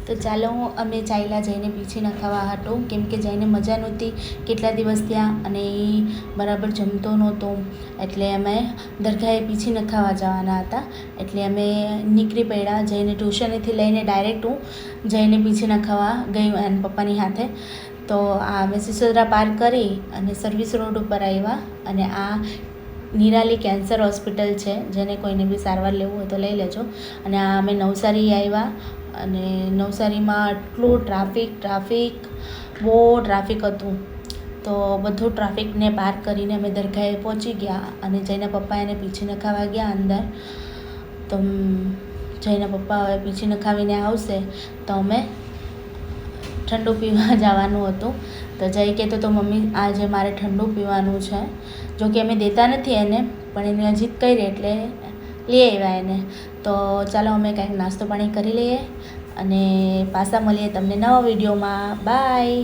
તો ચાલો અમે ચાલ્યા જઈને પીછી નખાવા હતું, કેમ કે જઈને મજા નહોતી કેટલા દિવસ ત્યાં, અને એ બરાબર જમતો નહોતો, એટલે અમે દરગાહે પીછી નખાવા જવાના હતા. એટલે અમે નીકળી પડ્યા. જઈને ટ્યુશનેથી લઈને ડાયરેક્ટ હું જઈને પીછી નખાવા ગઈ એના પપ્પાની હાથે. તો આ અમે સિસોદરા પાર કરી અને સર્વિસ રોડ ઉપર આવ્યા, અને આ નિરાલી કેન્સર હોસ્પિટલ છે, જેને કોઈને બી સારવાર લેવું હોય તો લઈ લેજો. અને આ અમે નવસારી આવ્યા, અને નવસારીમાં આટલું ટ્રાફિક બહુ ટ્રાફિક હતું. તો બધું ટ્રાફિકને પાર કરીને અમે દરગાહે પહોંચી ગયા, અને જઈને પપ્પા એને પીછી નખાવા ગયા અંદર. તો જઈને પપ્પા હવે પીછી નખાવીને આવશે તો અમે ઠંડુ પીવા જવાનું હતું. તો જઈ કહેતો તો મમ્મી આજે મારે ઠંડુ પીવાનું છે. જો કે અમે દેતા નથી એને, પણ એને જીદ કરી એટલે લઈ આવ્યા એને. તો ચાલો અમે કાંઈક નાસ્તો પાણી કરી લઈએ, અને પાછા મળીએ તમને નવા વિડીયોમાં. બાય.